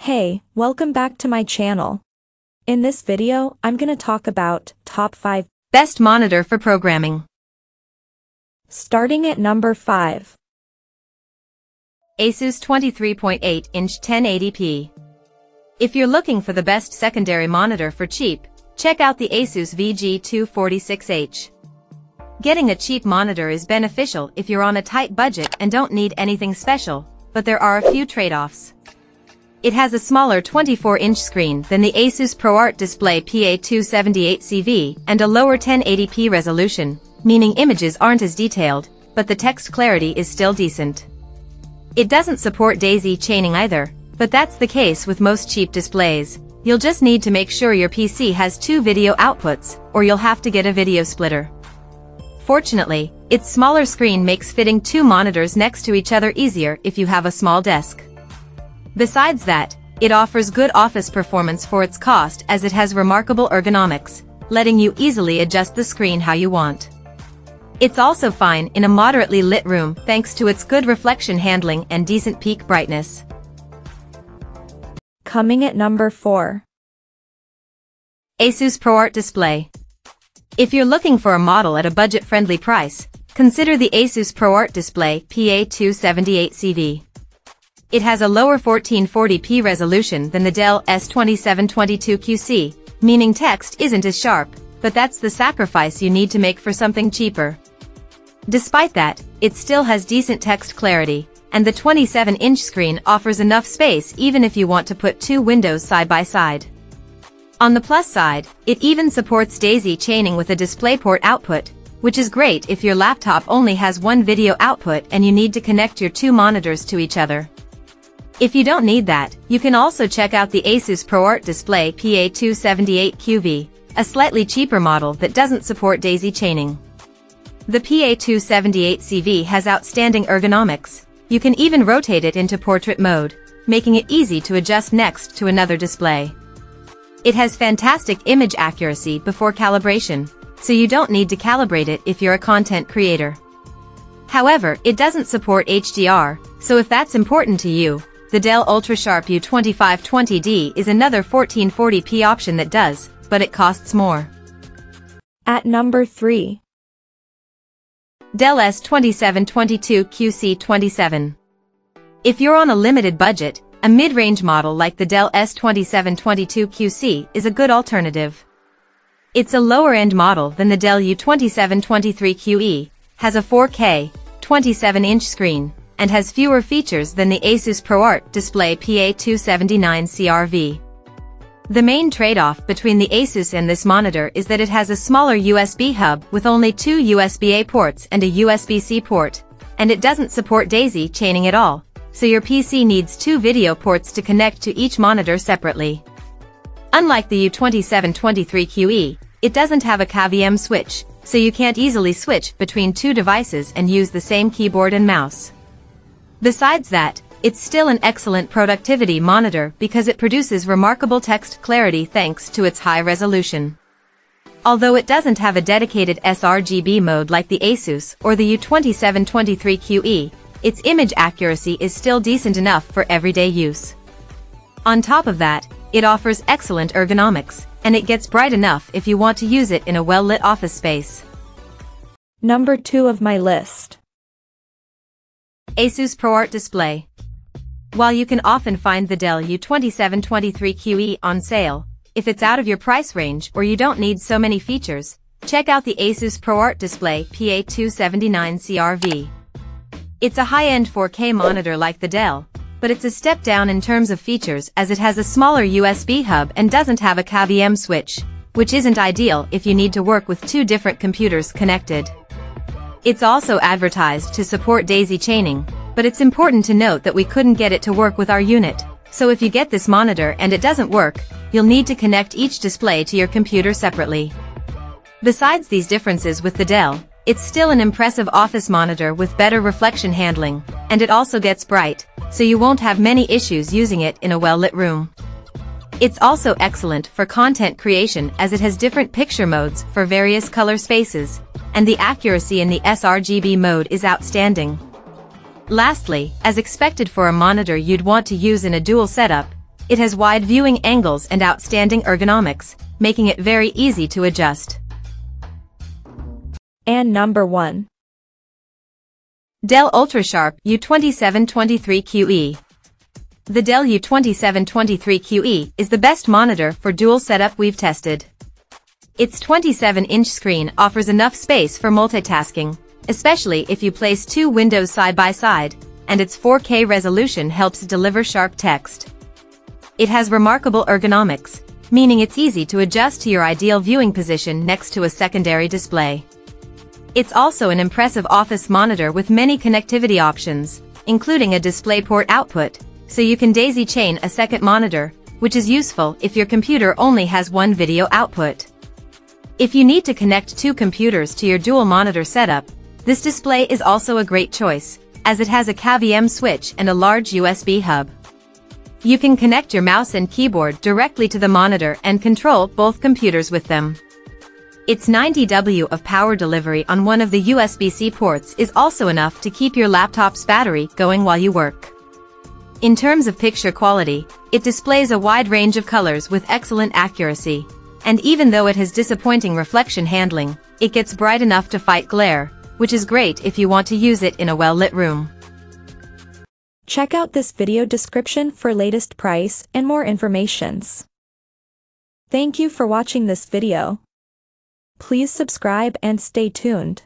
Hey, welcome back to my channel. In this video, I'm gonna talk about top 5 best monitor for programming. Starting at number 5. ASUS 23.8-inch 1080p. If you're looking for the best secondary monitor for cheap, check out the ASUS VG246H. Getting a cheap monitor is beneficial if you're on a tight budget and don't need anything special, but there are a few trade-offs. It has a smaller 24-inch screen than the ASUS ProArt display PA278CV and a lower 1080p resolution, meaning images aren't as detailed, but the text clarity is still decent. It doesn't support daisy chaining either, but that's the case with most cheap displays. You'll just need to make sure your PC has 2 video outputs, or you'll have to get a video splitter. Fortunately, its smaller screen makes fitting 2 monitors next to each other easier if you have a small desk. Besides that, it offers good office performance for its cost as it has remarkable ergonomics, letting you easily adjust the screen how you want. It's also fine in a moderately lit room thanks to its good reflection handling and decent peak brightness. Coming at number 4. ASUS ProArt display. If you're looking for a model at a budget-friendly price, consider the ASUS ProArt display PA278CV. It has a lower 1440p resolution than the Dell S2722QC, meaning text isn't as sharp, but that's the sacrifice you need to make for something cheaper. Despite that, it still has decent text clarity, and the 27-inch screen offers enough space even if you want to put 2 windows side by side. On the plus side, it even supports daisy chaining with a DisplayPort output, which is great if your laptop only has 1 video output and you need to connect your 2 monitors to each other. If you don't need that, you can also check out the ASUS ProArt display PA278QV, a slightly cheaper model that doesn't support daisy chaining. The PA278CV has outstanding ergonomics. You can even rotate it into portrait mode, making it easy to adjust next to another display. It has fantastic image accuracy before calibration, so you don't need to calibrate it if you're a content creator. However, it doesn't support HDR, so if that's important to you, the Dell UltraSharp U2520D is another 1440p option that does, but it costs more. At number 3. Dell S2722QC27. If you're on a limited budget, a mid-range model like the Dell S2722QC is a good alternative. It's a lower-end model than the Dell U2723QE, has a 4K, 27-inch screen, and has fewer features than the ASUS ProArt display PA279CRV. The main trade-off between the ASUS and this monitor is that it has a smaller USB hub with only 2 USB-A ports and a USB-C port, and it doesn't support daisy chaining at all, so your PC needs 2 video ports to connect to each monitor separately. Unlike the U2723QE, it doesn't have a KVM switch, so you can't easily switch between 2 devices and use the same keyboard and mouse. Besides that, it's still an excellent productivity monitor because it produces remarkable text clarity thanks to its high resolution. Although it doesn't have a dedicated sRGB mode like the ASUS or the U2723QE, its image accuracy is still decent enough for everyday use. On top of that, it offers excellent ergonomics, and it gets bright enough if you want to use it in a well-lit office space. Number 2 of my list. ASUS ProArt display. While you can often find the Dell U2723QE on sale, if it's out of your price range or you don't need so many features, check out the ASUS ProArt display PA279CRV. It's a high-end 4K monitor like the Dell, but it's a step down in terms of features as it has a smaller USB hub and doesn't have a KVM switch, which isn't ideal if you need to work with 2 different computers connected. It's also advertised to support daisy chaining, but it's important to note that we couldn't get it to work with our unit, so if you get this monitor and it doesn't work, you'll need to connect each display to your computer separately. Besides these differences with the Dell, it's still an impressive office monitor with better reflection handling, and it also gets bright, so you won't have many issues using it in a well-lit room. It's also excellent for content creation as it has different picture modes for various color spaces, and the accuracy in the sRGB mode is outstanding. Lastly, as expected for a monitor you'd want to use in a dual setup, It has wide viewing angles and outstanding ergonomics, making it very easy to adjust. And number 1. Dell UltraSharp U2723QE. The Dell U2723QE is the best monitor for dual setup we've tested. Its 27-inch screen offers enough space for multitasking, especially if you place two windows side by side, and its 4K resolution helps deliver sharp text. It has remarkable ergonomics, meaning it's easy to adjust to your ideal viewing position next to a secondary display. It's also an impressive office monitor with many connectivity options, including a DisplayPort output, so you can daisy-chain a second monitor, which is useful if your computer only has one video output. If you need to connect two computers to your dual monitor setup, this display is also a great choice, as it has a kVM switch and a large USB hub. You can connect your mouse and keyboard directly to the monitor and control both computers with them. Its 90 W of power delivery on one of the USB-C ports is also enough to keep your laptop's battery going while you work. In terms of picture quality, it displays a wide range of colors with excellent accuracy, and even though it has disappointing reflection handling, it gets bright enough to fight glare, which is great if you want to use it in a well-lit room. Check out this video description for latest price and more informations. Thank you for watching this video. Please subscribe and stay tuned.